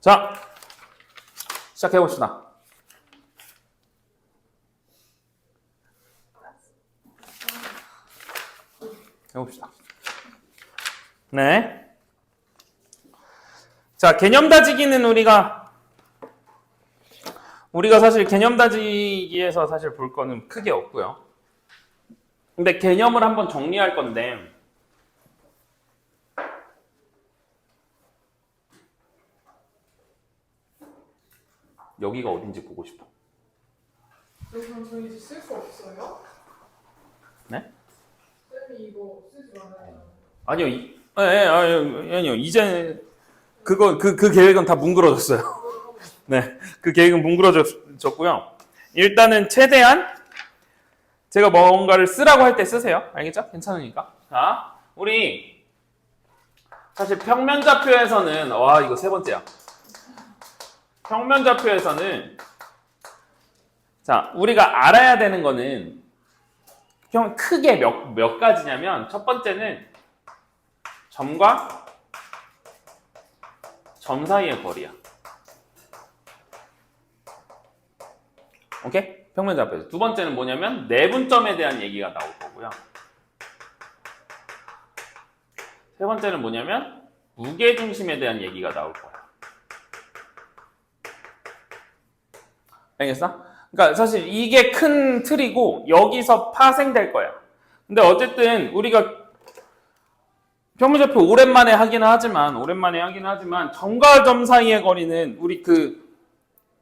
자, 시작해봅시다. 해봅시다. 네. 자, 개념 다지기는 우리가 사실 개념 다지기에서 사실 볼 거는 크게 없고요. 근데 개념을 한번 정리할 건데, 여기가 어딘지 보고 싶어. 그럼 저희 이제 쓸 수 없어요? 네? 쌤이 이거 쓰지 말아요. 아니요. 이제 그 계획은 다 뭉그러졌어요. 네, 그 계획은 뭉그러졌고요. 일단은 최대한 제가 뭔가를 쓰라고 할 때 쓰세요. 알겠죠? 괜찮으니까. 자, 우리 사실 평면좌표에서는 이거 세 번째야. 평면좌표에서는 자, 우리가 알아야 되는 거는 크게 몇 가지냐면 첫 번째는 점과 점 사이의 거리야. 오케이? 평면좌표에서. 두 번째는 뭐냐면 내분점에 대한 얘기가 나올 거고요. 세 번째는 뭐냐면 무게중심에 대한 얘기가 나올 거야. 알겠어? 그러니까 사실 이게 큰 틀이고 여기서 파생될 거야. 근데 어쨌든 우리가 평면좌표 오랜만에 하기는 하지만 점과 점 사이의 거리는 우리 그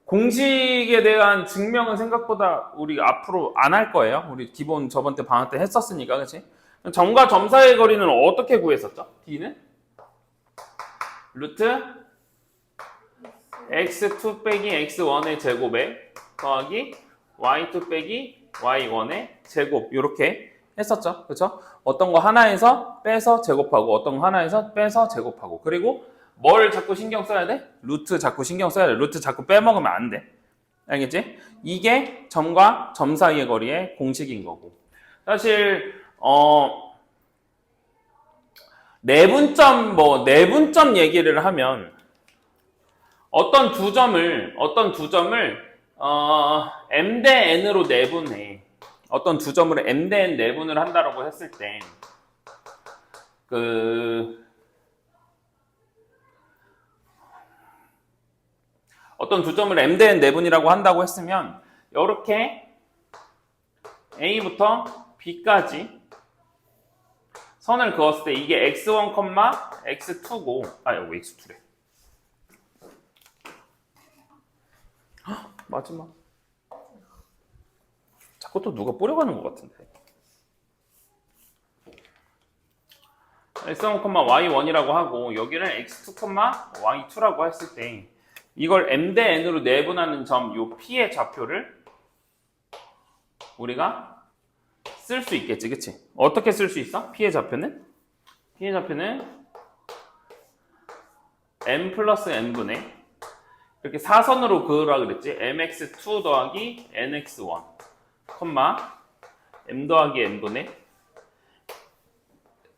공식에 대한 증명은 생각보다 우리 앞으로 안 할 거예요. 우리 기본 저번 때 방학 때 했었으니까, 그렇지? 점과 점 사이의 거리는 어떻게 구했었죠? D는 루트 x2 빼기 x1의 제곱에 더하기 y2 빼기 y1의 제곱 이렇게 했었죠. 그렇죠? 어떤 거 하나에서 빼서 제곱하고 어떤 거 하나에서 빼서 제곱하고 그리고 뭘 자꾸 신경 써야 돼? 루트 자꾸 신경 써야 돼. 루트 자꾸 빼먹으면 안 돼. 알겠지? 이게 점과 점 사이의 거리의 공식인 거고. 사실 내분점 얘기를 하면 어떤 두 점을 m 대 n으로 내분해. 어떤 두 점을 m 대 n 내분을 한다라고 했을 때 어떤 두 점을 m 대 n 내분이라고 한다고 했으면 이렇게 A부터 B까지 선을 그었을 때 이게 x1, x2고 왜 x2래? 마지막 자꾸 또 누가 뿌려가는 것 같은데 x1, y1이라고 하고 여기를 x2, y2라고 했을 때 이걸 m 대 n으로 내분하는 점 요 p의 좌표를 우리가 쓸 수 있겠지, 그치? 어떻게 쓸 수 있어? p의 좌표는 m 플러스 n분의 이렇게 사선으로 그으라 그랬지? mx2 더하기 nx1 m 더하기 n분의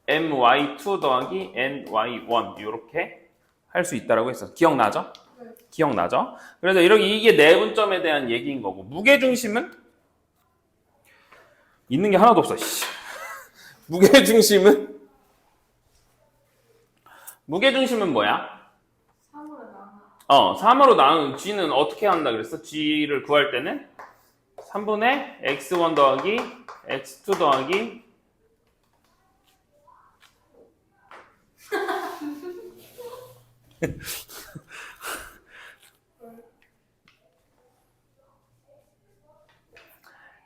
my2 더하기 ny1 이렇게 할 수 있다라고 했어. 기억나죠? 네. 기억나죠? 그래서 이게 내분점에 대한 얘기인 거고 무게중심은 있는 게 하나도 없어. 무게중심은 뭐야? 3으로 나눠. 3으로 나눈 G는 어떻게 한다 그랬어? G를 구할 때는 3분의 x1 더하기 x2 더하기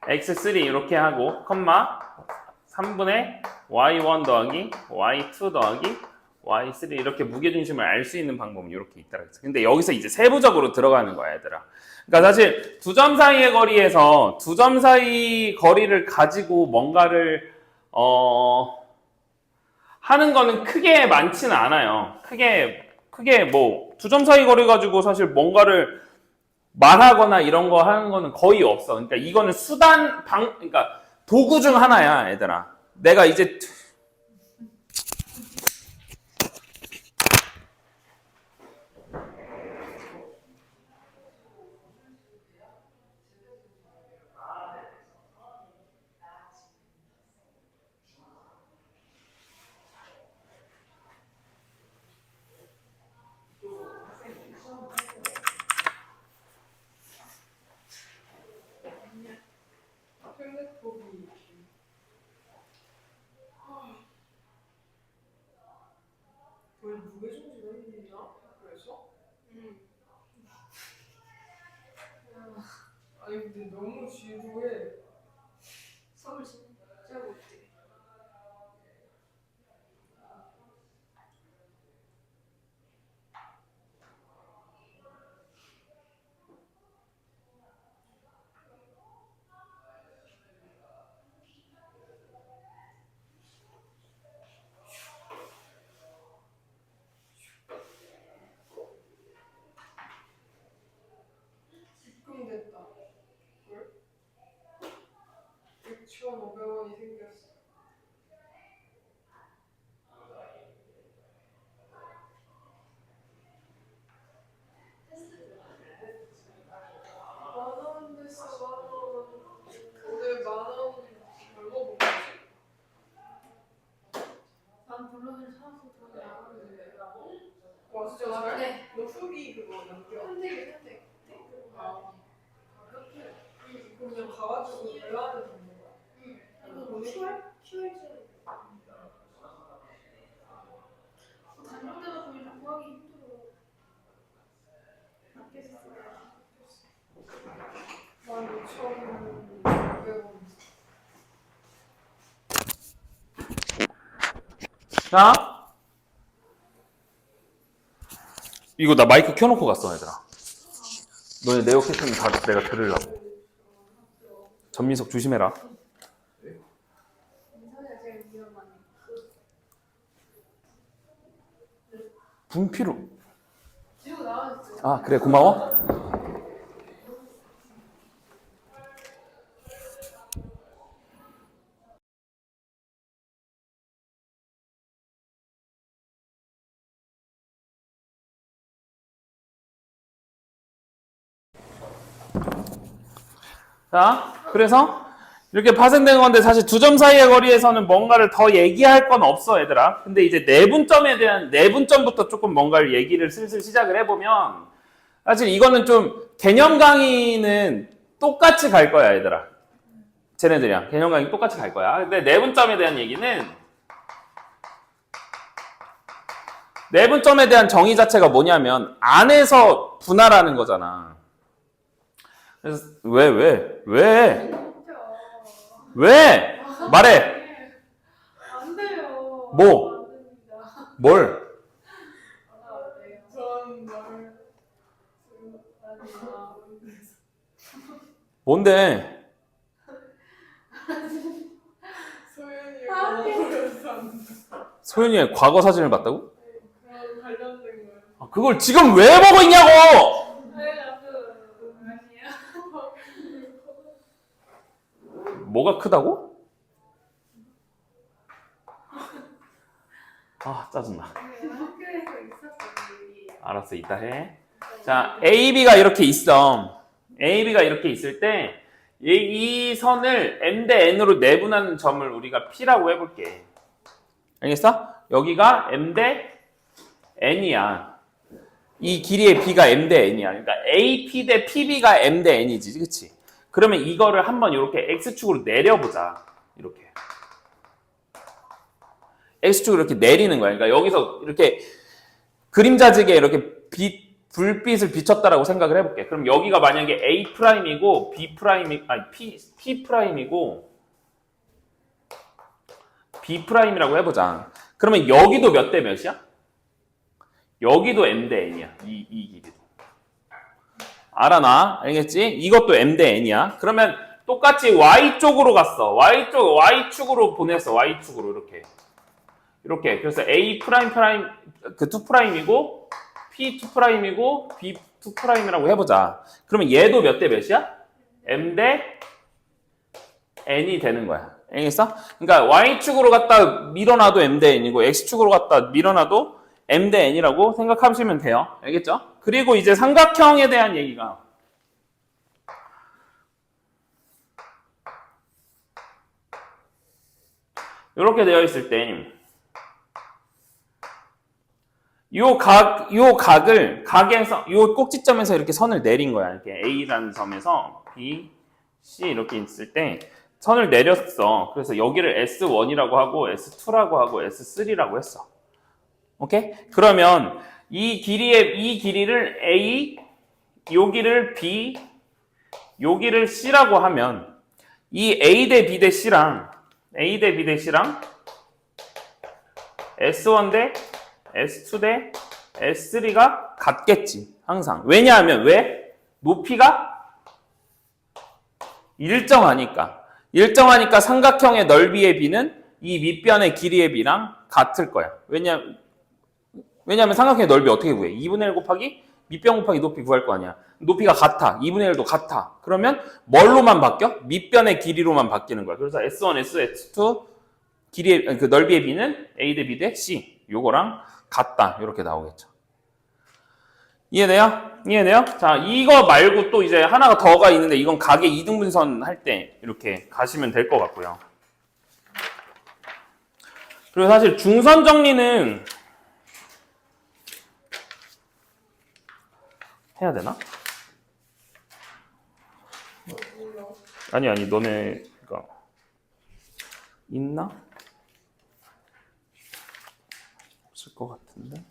x3 이렇게 하고 3분의 y1 더하기 y2 더하기 y3 이렇게 무게중심을 알 수 있는 방법은 이렇게 있다고 했어. 근데 여기서 이제 세부적으로 들어가는 거야, 얘들아. 그러니까 사실 두 점 사이의 거리에서 두 점 사이 거리를 가지고 뭔가를 하는 거는 크게 많지는 않아요. 크게 뭐 두 점 사이 거리 가지고 사실 뭔가를 말하거나 이런 거 하는 거는 거의 없어. 그러니까 이거는 그러니까 도구 중 하나야, 얘들아. 내가 이제 편대폭이 거의 무게중심이 있나? 그래서? 아니 근데 너무 지루해. 섬을 진짜 못해. 입금됐다. 뭘? 6,500원이 생겼어. 만원 됐어, 만원. 오늘 만원 얼마 먹었지? 난 블루베리 사서 돈이 나가는데. 와 진짜 잘해? 네. 너 후기 그거 남겨. 현택. 아. 그럼 그냥 가가지고 연락을 받는 거야? 이거 QR증. 단종대가 보이면 구하기 힘들어. 밖에서 쓰면. 16,500원. 자, 이거 나 마이크 켜놓고 갔어, 얘들아. 너네 내 욕 했으면 다 내가 들으려고. 전민석 조심해라. 인사가 제일 위험하네. 분필로. 뒤로 나와줬어. 아, 그래, 고마워. 자, 그래서 이렇게 파생된 건데 사실 두 점 사이의 거리에서는 뭔가를 더 얘기할 건 없어, 얘들아. 근데 이제 내분점에 대한 내분점부터 조금 뭔가를 얘기를 슬슬 시작을 해보면 사실 이거는 좀 개념 강의는 똑같이 갈 거야, 얘들아. 쟤네들이랑 개념 강의 똑같이 갈 거야. 근데 내분점에 대한 얘기는 내분점에 대한 정의 자체가 뭐냐면 안에서 분할하는 거잖아. 그래서 왜? 말해. 안 돼요. 뭐? 안 됩니다. 뭘? 안 돼요. 전 말. 뭔데? 소연이가 보여서 안 돼. 소연이의 과거 사진을 봤다고? 그런 관련된 거예요. 아, 그걸 지금 왜 보고 있냐고! 뭐가 크다고? 아, 짜증나. 학교에서 있었던 일이. 알았어, 이따 해. 자, AB가 이렇게 있어. AB가 이렇게 있을 때, 이 선을 M 대 N으로 내분하는 점을 우리가 P라고 해볼게. 알겠어? 여기가 M 대 N이야. 이 길이의 B가 M 대 N이야. 그러니까 AP 대 PB가 M 대 N이지, 그치? 그러면 이거를 한번 이렇게 X축으로 내려보자. 이렇게. X축으로 이렇게 내리는 거야. 그러니까 여기서 이렇게 그림자지게 이렇게 불빛을 비췄다라고 생각을 해볼게. 그럼 여기가 만약에 A'이고 P'이고 B'이라고 해보자. 그러면 여기도 몇 대 몇이야? 여기도 M 대 N이야. 이 길이도. 알아나? 알겠지? 이것도 M 대 N이야. 그러면 똑같이 Y쪽으로 갔어. Y축으로 보냈어. Y축으로 이렇게. 그래서 A 프라임 그 2'이고 P2'이고 B2'이라고 해보자. 그러면 얘도 몇 대 몇이야? M 대 N이 되는 거야. 알겠어? 그러니까 Y축으로 갖다 밀어놔도 M 대 N이고 X축으로 갖다 밀어놔도 M 대 N이라고 생각하시면 돼요. 알겠죠? 그리고 이제 삼각형에 대한 얘기가 이렇게 되어 있을 때 각에서 꼭지점에서 이렇게 선을 내린 거야. 이렇게 A라는 점에서 B, C 이렇게 있을 때 선을 내렸어. 그래서 여기를 S1이라고 하고 S2라고 하고 S3라고 했어. 오케이? 그러면 이 길이를 A, 여기를 B, 여기를 C라고 하면 이 A 대 B 대 C랑 A 대 B 대 C랑 S1 대 S2 대 S3가 같겠지. 항상. 왜냐하면 왜? 높이가 일정하니까. 일정하니까 삼각형의 넓이의 B는 이 밑변의 길이의 B랑 같을 거야. 왜냐하면 삼각형의 넓이 어떻게 구해? 2분의 1 곱하기 밑변 곱하기 높이 구할 거 아니야. 높이가 같아. 2분의 1도 같아. 그러면 뭘로만 바뀌어? 밑변의 길이로만 바뀌는 거야. 그래서 S1, S2 길이의 그 넓이의 B는 A 대 B 대 C. 요거랑 같다. 이렇게 나오겠죠. 이해돼요? 이해돼요? 자, 이거 말고 또 이제 하나가 더가 있는데 이건 각의 이등분선 할 때 이렇게 가시면 될 것 같고요. 그리고 사실 중선 정리는 해야 되나? 아니 너네가 있나? 없을 것 같은데.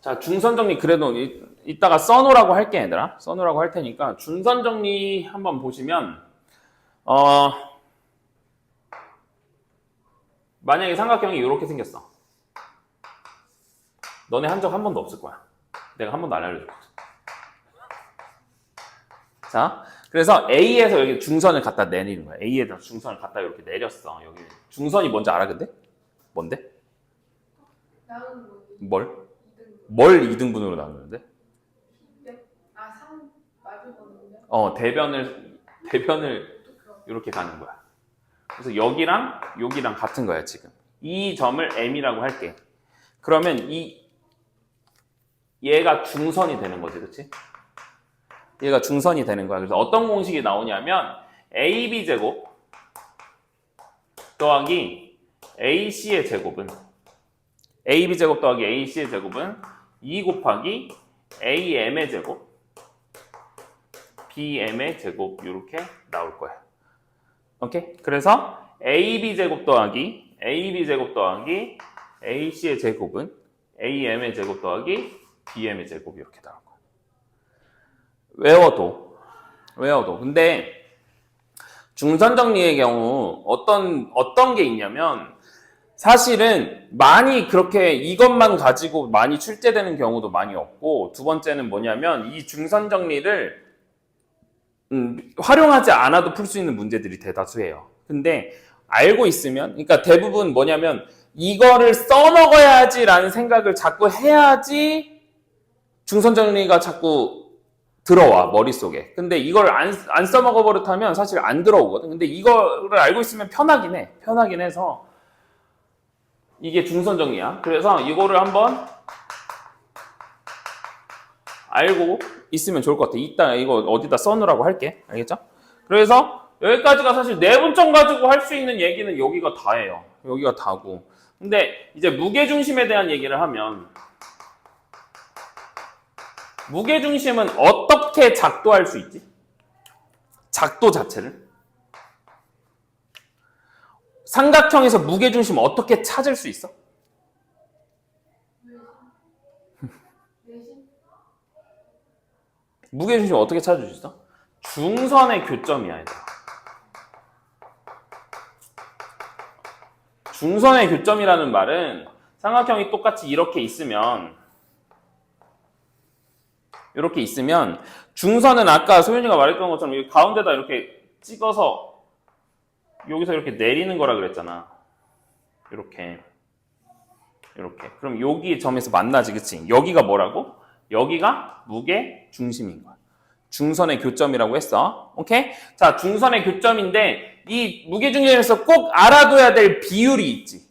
자, 중선 정리 그래도 이따가 써놓으라고 할게, 얘들아. 써놓으라고 할 테니까 중선 정리 한번 보시면 만약에 삼각형이 이렇게 생겼어. 너네 한 적 한 번도 없을 거야. 내가 한 번도 안 알려줬거든. 자, 그래서 A에서 여기 중선을 갖다 내리는 거야. A에다 중선을 갖다 이렇게 내렸어. 여기 중선이 뭔지 알아, 근데? 뭔데? 나는 뭘? 2등. 뭘 2등분으로 나누는데? 네? 아, 3 맞은 거는요? 대변을 이렇게 가는 거야. 그래서 여기랑 여기랑 같은 거야, 지금. 이 점을 M이라고 할게. 그러면 얘가 중선이 되는 거지, 그치? 얘가 중선이 되는 거야. 그래서 어떤 공식이 나오냐면 AB 제곱 더하기 AC의 제곱은 AB 제곱 더하기 AC의 제곱은 2 곱하기 AM의 제곱 BM의 제곱 이렇게 나올 거야. 오케이? 그래서 AB 제곱 더하기 AC의 제곱은 AM의 제곱 더하기 BM의 제곱 이렇게 나올 거야. 외워도. 근데 중선 정리의 경우 어떤 게 있냐면 사실은 많이 그렇게 이것만 가지고 많이 출제되는 경우도 많이 없고, 두 번째는 뭐냐면 이 중선 정리를 활용하지 않아도 풀 수 있는 문제들이 대다수예요. 근데 알고 있으면, 그러니까 대부분 뭐냐면 이거를 써먹어야지라는 생각을 자꾸 해야지 중선 정리가 자꾸 들어와, 머릿속에. 근데 이걸 안 써먹어 버릇하면 사실 안 들어오거든. 근데 이거를 알고 있으면 편하긴 해. 편하긴 해서 이게 중선 정리야. 그래서 이거를 한번 알고 있으면 좋을 것 같아. 이따 이거 어디다 써놓으라고 할게. 알겠죠? 그래서 여기까지가 사실 내분점 가지고 할 수 있는 얘기는 여기가 다예요. 여기가 다고. 근데 이제 무게중심에 대한 얘기를 하면 무게중심은 어떻게 작도할 수 있지? 작도 자체를. 삼각형에서 무게중심 어떻게 찾을 수 있어? 무게중심 어떻게 찾을 수 있어? 중선의 교점이야, 얘들아. 중선의 교점이라는 말은 삼각형이 똑같이 이렇게 있으면 중선은 아까 소윤이가 말했던 것처럼 여기 가운데다 이렇게 찍어서 여기서 이렇게 내리는 거라 그랬잖아. 이렇게. 그럼 여기 점에서 만나지, 그치? 여기가 뭐라고? 여기가 무게 중심인 거야. 중선의 교점이라고 했어. 오케이? 자, 중선의 교점인데 이 무게 중심에서 꼭 알아둬야 될 비율이 있지.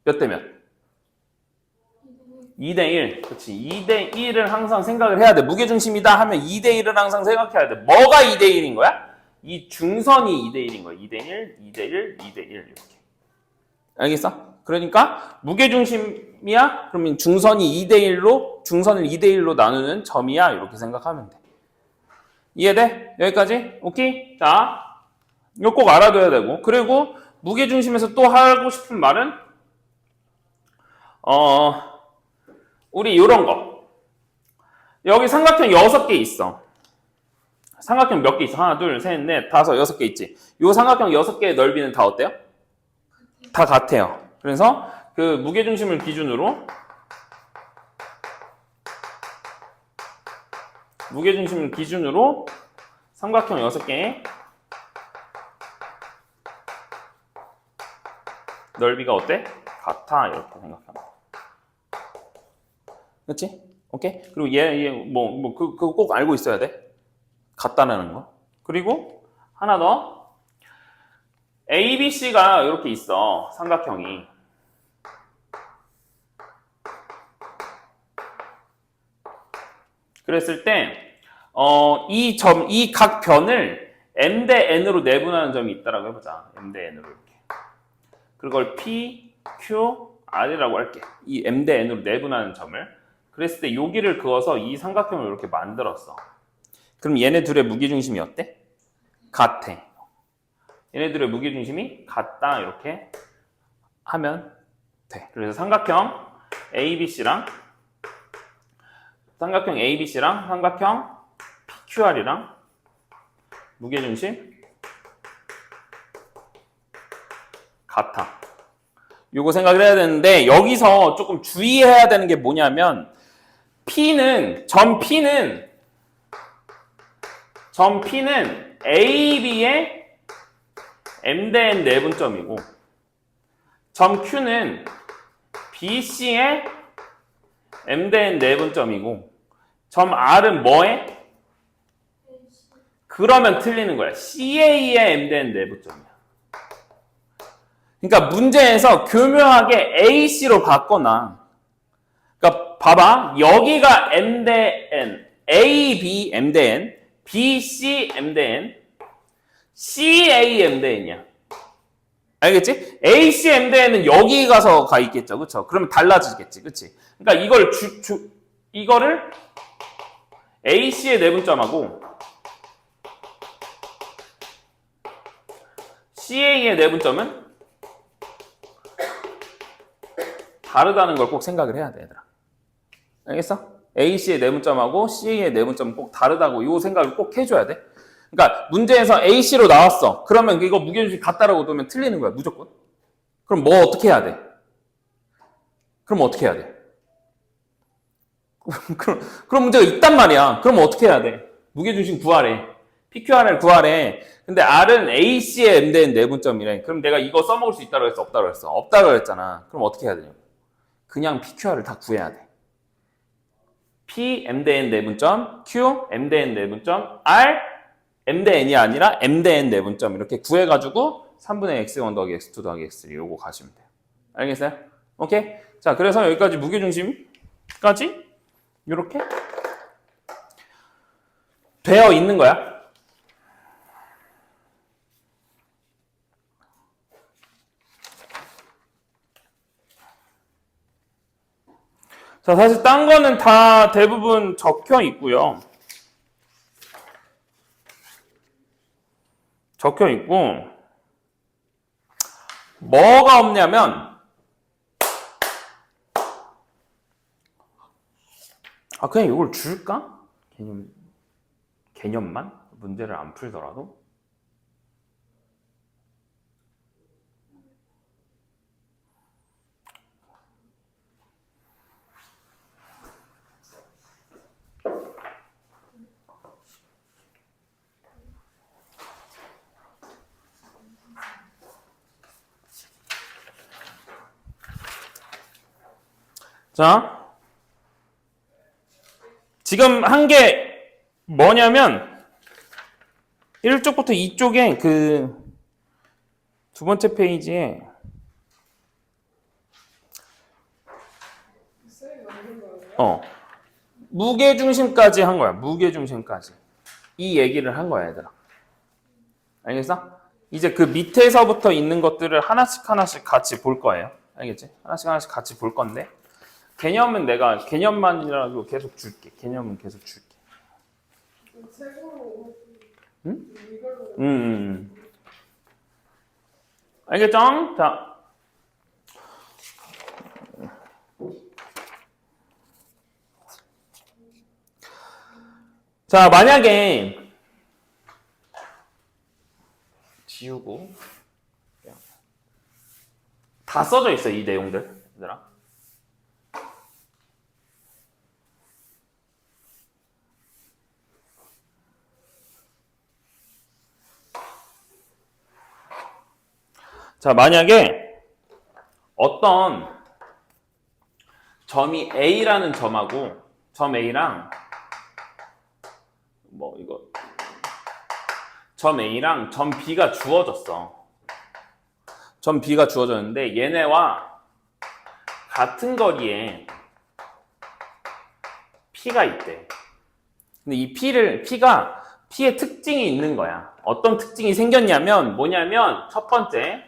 몇 대 몇? 2대 1. 그렇지. 2대 1을 항상 생각을 해야 돼. 무게 중심이다 하면 2대 1을 항상 생각해야 돼. 뭐가 2대 1인 거야? 이 중선이 2대 1인 거야. 2대 1, 2대 1, 2대 1 이렇게. 알겠어? 그러니까 무게 중심이야? 그러면 중선이 2대 1로 중선을 2대1로 나누는 점이야. 이렇게 생각하면 돼. 이해돼? 여기까지? 오케이? 자, 이거 꼭 알아둬야 되고. 그리고 무게중심에서 또 하고 싶은 말은 우리 요런 거. 여기 삼각형 6개 있어. 삼각형 몇 개 있어? 하나, 둘, 셋, 넷, 다섯, 6개 있지. 요 삼각형 6개의 넓이는 다 어때요? 다 같아요. 그래서 그 무게중심을 기준으로 삼각형 6개의 넓이가 어때? 같아. 이렇게 생각하면. 그렇지? 오케이? 그리고 그거 꼭 알고 있어야 돼. 같다라는 거. 그리고 하나 더. A, B, C가 이렇게 있어. 삼각형이. 그랬을 때, 이 각 변을 M 대 N으로 내분하는 점이 있다라고 해보자. M 대 N으로 이렇게. 그걸 P, Q, R이라고 할게. 이 M 대 N으로 내분하는 점을. 그랬을 때 여기를 그어서 이 삼각형을 이렇게 만들었어. 그럼 얘네 둘의 무게중심이 어때? 같아. 얘네들의 무게중심이 같다. 이렇게 하면 돼. 그래서 삼각형 ABC랑 삼각형 PQR이랑 무게중심 같아. 요거 생각을 해야 되는데 여기서 조금 주의해야 되는 게 뭐냐면 점 P는 AB의 M 대 N 내분점이고 점 Q는 BC의 M 대 N 내분점이고 점 R은 뭐에? 그러면 틀리는 거야. CA의 M 대 N 내분점이야. 그러니까 문제에서 교묘하게 AC로 바꿔놔. 그러니까 봐봐. 여기가 M 대 N, AB M 대 N, BC M 대 N, CA M 대 N이야. 알겠지? AC M 대 N은 여기 가서 가 있겠죠. 그쵸? 그러면 달라지겠지. 그치? 그러니까 이거를 AC의 내분점하고 CA의 내분점은 다르다는 걸 꼭 생각을 해야 돼, 얘들아. 알겠어? AC의 내분점하고 CA의 내분점은 꼭 다르다고 이 생각을 꼭 해줘야 돼. 그러니까 문제에서 AC로 나왔어. 그러면 이거 무게중심 같다라고 놓으면 틀리는 거야, 무조건. 그럼 뭐 어떻게 해야 돼? 그럼 문제가 있단 말이야. 그럼 어떻게 해야 돼? 무게중심 구하래. PQR을 구하래. 근데 R은 AC의 M 대 N 내분점이래. 그럼 내가 이거 써먹을 수 있다고 했어? 없다고 했어? 없다고 했잖아. 그럼 어떻게 해야 되냐고. 그냥 PQR을 다 구해야 돼. P, M 대 N 내분점, Q, M 대 N 내분점, R, M 대 N이 아니라 M 대 N 내분점 이렇게 구해가지고 3분의 X1 더하기 X2 더하기 X3 이러고 가시면 돼요. 알겠어요? 오케이? 자, 그래서 여기까지 무게중심까지 이렇게 되어 있는 거야. 자, 사실 딴 거는 다 대부분 적혀 있고요. 적혀 있고 뭐가 없냐면 그냥 이걸 줄까? 개념만? 문제를 안 풀더라도? 자, 지금 한 게 뭐냐면 1쪽부터 2쪽에 그 두 번째 페이지에 무게중심까지 한 거야. 무게중심까지. 이 얘기를 한 거야, 얘들아. 알겠어? 이제 그 밑에서부터 있는 것들을 하나씩 같이 볼 거예요. 알겠지? 하나씩 같이 볼 건데 개념은 내가 개념만이라도 계속 줄게. 개념은 계속 줄게. 책으로 응? 이걸로 알겠죠? 자, 만약에 지우고 다 써져 있어, 이 내용들. 얘들아. 자, 만약에 어떤 점이 A라는 점하고 점 A랑 점 A랑 점 B가 주어졌어. 점 B가 주어졌는데 얘네와 같은 거리에 P가 있대. 근데 이 P가 P의 특징이 있는 거야. 어떤 특징이 생겼냐면 뭐냐면 첫 번째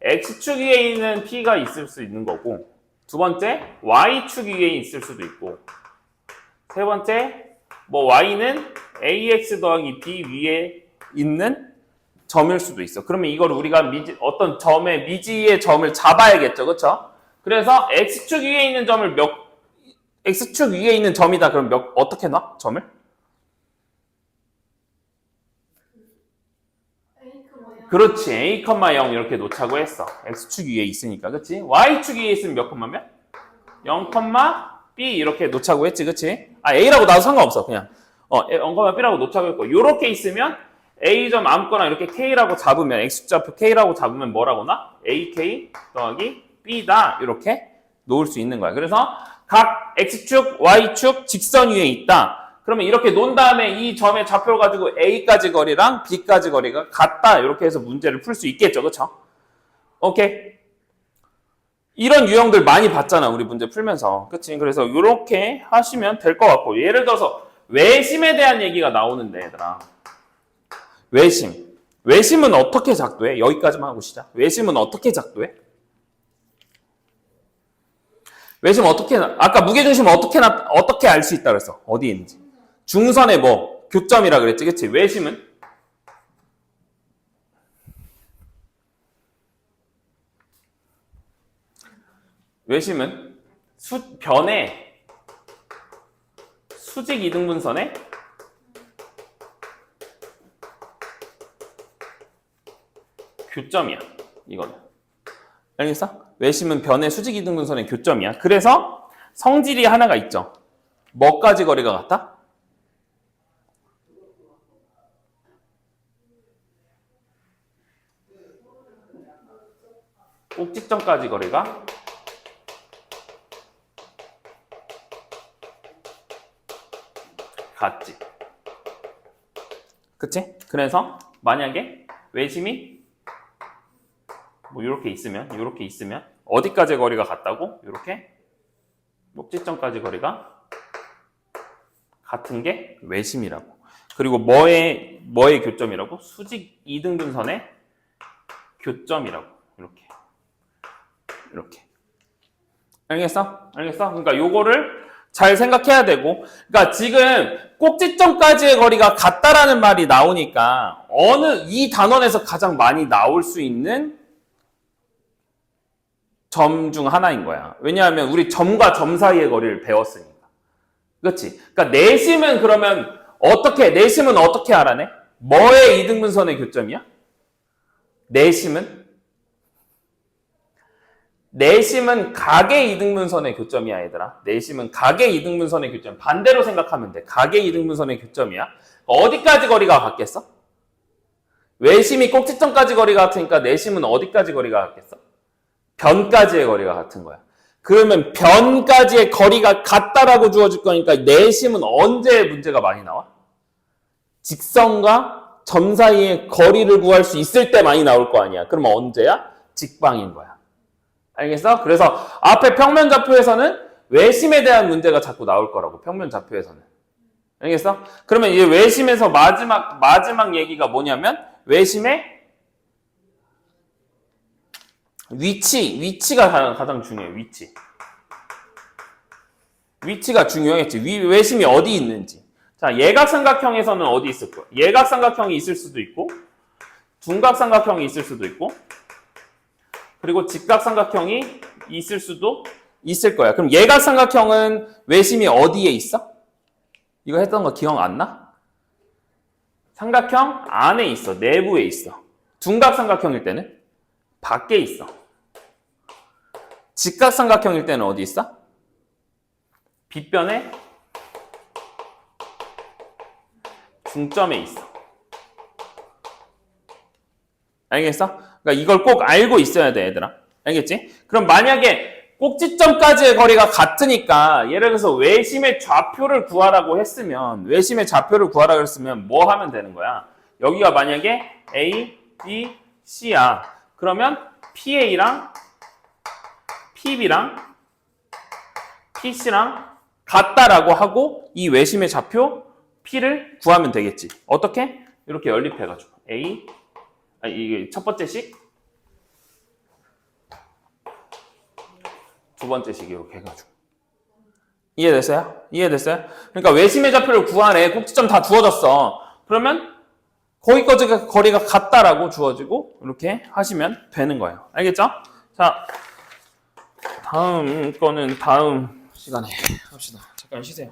X축 위에 있는 P가 있을 수 있는 거고, 두 번째 Y축 위에 있을 수도 있고, 세 번째 Y는 AX 더하기 B 위에 있는 점일 수도 있어. 그러면 이걸 우리가 어떤 점의 미지의 점을 잡아야겠죠. 그렇죠? 그래서 X축 위에 있는 점을 X축 위에 있는 점이다. 그럼 어떻게 놔? 점을? 그렇지. A, 0 이렇게 놓자고 했어. X축 위에 있으니까. 그렇지? Y축 위에 있으면 몇 콤마면? 0, B 이렇게 놓자고 했지. 그렇지? A라고 나도 상관없어. 그냥 0, B라고 놓자고 했고, 이렇게 있으면 A점 아무거나 이렇게 K라고 잡으면, X좌표 K라고 잡으면 뭐라고 나? AK 더하기 B다. 이렇게 놓을 수 있는 거야. 그래서 각 X축, Y축 직선 위에 있다. 그러면 이렇게 놓은 다음에 이 점의 좌표를 가지고 A까지 거리랑 B까지 거리가 같다. 이렇게 해서 문제를 풀 수 있겠죠. 그렇죠? 오케이. 이런 유형들 많이 봤잖아. 우리 문제 풀면서. 그치? 그래서 이렇게 하시면 될 것 같고, 예를 들어서 외심에 대한 얘기가 나오는데, 얘들아. 외심은 어떻게 작도해? 여기까지만 하고 시작. 외심은 어떻게 작도해? 외심 아까 무게중심 어떻게 알 수 있다 그랬어? 어디에 있는지. 중선의 교점이라 그랬지, 그치? 외심은? 변의 수직 이등분선의 교점이야. 이거는. 알겠어? 외심은 변의 수직 이등분선의 교점이야. 그래서 성질이 하나가 있죠. 뭐까지 거리가 같아? 꼭지점까지 거리가 같지. 그치? 그래서 만약에 외심이 이렇게 있으면 어디까지 거리가 같다고? 이렇게 꼭지점까지 거리가 같은 게 외심이라고. 그리고 뭐의 교점이라고? 수직 이등분선의 교점이라고. 이렇게. 알겠어? 그러니까 요거를 잘 생각해야 되고, 그러니까 지금 꼭지점까지의 거리가 같다라는 말이 나오니까 이 단원에서 가장 많이 나올 수 있는 점 중 하나인 거야. 왜냐하면 우리 점과 점 사이의 거리를 배웠으니까. 그렇지? 그러니까 내심은 어떻게 알아내? 뭐의 이등분선의 교점이야? 내심은 각의 이등분선의 교점이야, 얘들아. 내심은 각의 이등분선의 교점. 반대로 생각하면 돼. 각의 이등분선의 교점이야. 어디까지 거리가 같겠어? 외심이 꼭지점까지 거리가 같으니까 내심은 어디까지 거리가 같겠어? 변까지의 거리가 같은 거야. 그러면 변까지의 거리가 같다라고 주어질 거니까 내심은 언제 문제가 많이 나와? 직선과 점 사이의 거리를 구할 수 있을 때 많이 나올 거 아니야. 그러면 언제야? 직방인 거야. 알겠어? 그래서 앞에 평면좌표에서는 외심에 대한 문제가 자꾸 나올 거라고. 평면좌표에서는. 알겠어? 그러면 이 외심에서 마지막 얘기가 뭐냐면 외심의 위치가 가장 중요해. 위치가 중요하겠지. 외심이 어디 있는지. 자, 예각삼각형에서는 어디 있을 거야? 예각삼각형이 있을 수도 있고, 둔각삼각형이 있을 수도 있고, 그리고 직각삼각형이 있을 수도 있을 거야. 그럼 예각삼각형은 외심이 어디에 있어? 이거 했던 거 기억 안 나? 삼각형 안에 있어. 내부에 있어. 둔각삼각형일 때는 밖에 있어. 직각삼각형일 때는 어디 있어? 빗변에 중점에 있어. 알겠어? 그러니까 이걸 꼭 알고 있어야 돼, 얘들아. 알겠지? 그럼 만약에 꼭지점까지의 거리가 같으니까 예를 들어서 외심의 좌표를 구하라고 했으면 뭐 하면 되는 거야? 여기가 만약에 A, B, C야. 그러면 PA랑 PB랑 PC랑 같다라고 하고 이 외심의 좌표 P를 구하면 되겠지. 어떻게? 이렇게 연립해가지고 이게 첫 번째식, 두 번째식 이렇게 해가지고. 이해됐어요? 이해됐어요? 그러니까 외심의 좌표를 구하래. 꼭지점 다 주어졌어. 그러면 거기까지가 거리가 같다라고 주어지고 이렇게 하시면 되는 거예요. 알겠죠? 자, 다음 거는 다음 시간에 합시다. 잠깐 쉬세요.